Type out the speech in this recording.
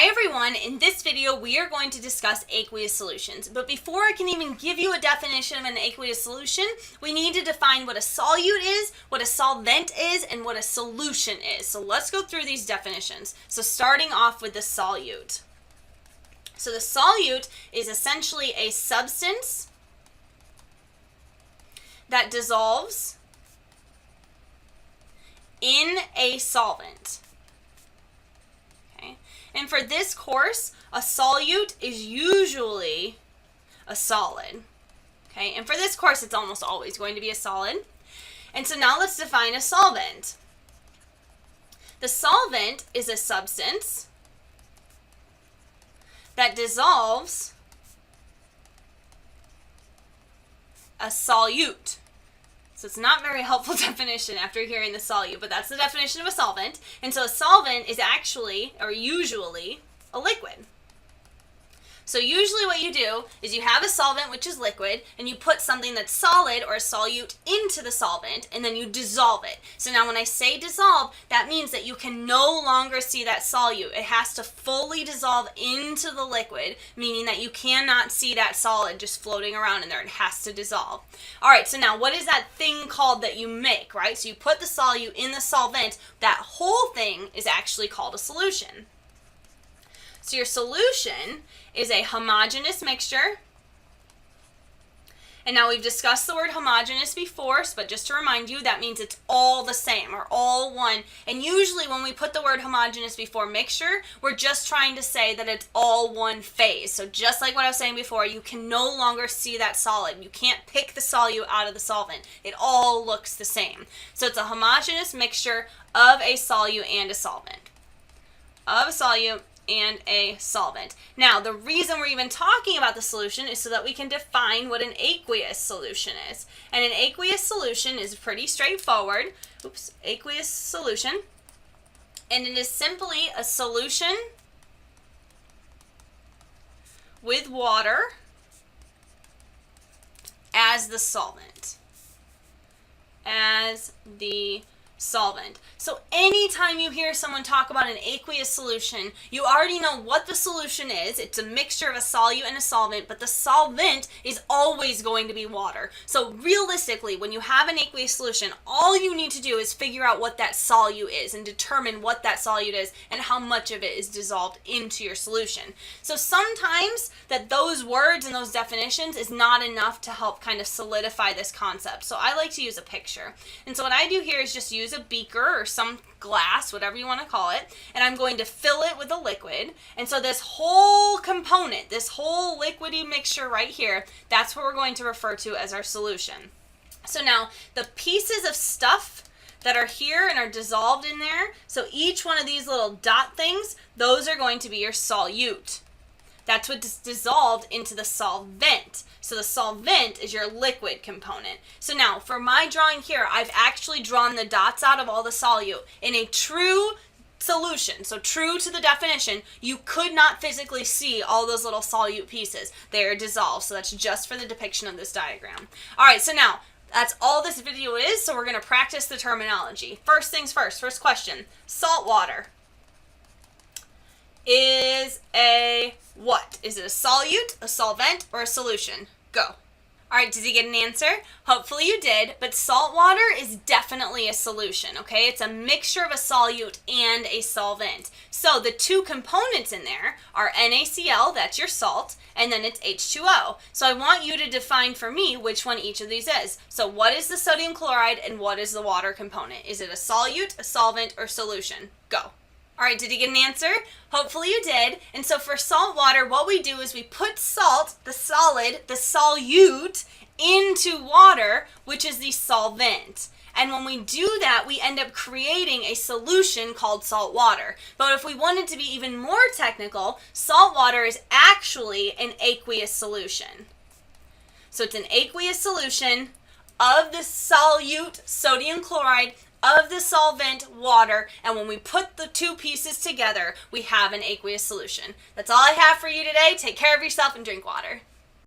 Hi everyone, in this video we are going to discuss aqueous solutions. But before I can even give you a definition of an aqueous solution, we need to define what a solute is, what a solvent is, and what a solution is. So let's go through these definitions. So starting off with the solute. So the solute is essentially a substance that dissolves in a solvent. And for this course, a solute is usually a solid. Okay, and for this course, it's almost always going to be a solid. And so now let's define a solvent. The solvent is a substance that dissolves a solute. So it's not a very helpful definition after hearing the solute, but that's the definition of a solvent. And so a solvent is actually, or usually, a liquid. So usually what you do is you have a solvent which is liquid, and you put something that's solid or a solute into the solvent, and then you dissolve it. So now when I say dissolve, that means that you can no longer see that solute. It has to fully dissolve into the liquid, meaning that you cannot see that solid just floating around in there. It has to dissolve. All right, so now what is that thing called that you make, right? So you put the solute in the solvent. That whole thing is actually called a solution. So your solution is a homogeneous mixture. And now we've discussed the word homogeneous before, but just to remind you, that means it's all the same or all one. And usually when we put the word homogeneous before mixture, we're just trying to say that it's all one phase. So just like what I was saying before, you can no longer see that solid. You can't pick the solute out of the solvent. It all looks the same. So it's a homogeneous mixture of a solute and a solvent. Of a solute and a solvent. Now, the reason we're even talking about the solution is so that we can define what an aqueous solution is. And an aqueous solution is pretty straightforward. Aqueous solution. And it is simply a solution with water as the solvent. As the solvent. So anytime you hear someone talk about an aqueous solution, you already know what the solution is. It's a mixture of a solute and a solvent, but the solvent is always going to be water. So realistically, when you have an aqueous solution, all you need to do is figure out what that solute is and determine what that solute is and how much of it is dissolved into your solution. So sometimes that those words and those definitions is not enough to help kind of solidify this concept. So I like to use a picture. And so what I do here is just use a beaker or some glass, whatever you want to call it, and I'm going to fill it with a liquid. And so this whole component, this whole liquidy mixture right here, that's what we're going to refer to as our solution. So now the pieces of stuff that are here and are dissolved in there, so each one of these little dot things, those are going to be your solute. That's what's dissolved into the solvent. So the solvent is your liquid component. So now for my drawing here, I've actually drawn the dots out of all the solute. In a true solution, so true to the definition, you could not physically see all those little solute pieces. They are dissolved. So that's just for the depiction of this diagram. All right, so now that's all this video is. So we're going to practice the terminology. First things first, first question. Salt water is a what? Is it a solute, a solvent, or a solution? Go. All right, did you get an answer? Hopefully you did, but salt water is definitely a solution, okay? It's a mixture of a solute and a solvent. So the two components in there are NaCl, that's your salt, and then it's H2O. So I want you to define for me which one each of these is. So what is the sodium chloride and what is the water component? Is it a solute, a solvent, or solution? Go. All right, did you get an answer? Hopefully you did. And so for salt water, what we do is we put salt, the solid, the solute, into water, which is the solvent. And when we do that, we end up creating a solution called salt water. But if we wanted to be even more technical, salt water is actually an aqueous solution. So it's an aqueous solution of the solute, sodium chloride, of the solvent, water, and when we put the two pieces together, we have an aqueous solution. That's all I have for you today. Take care of yourself and drink water.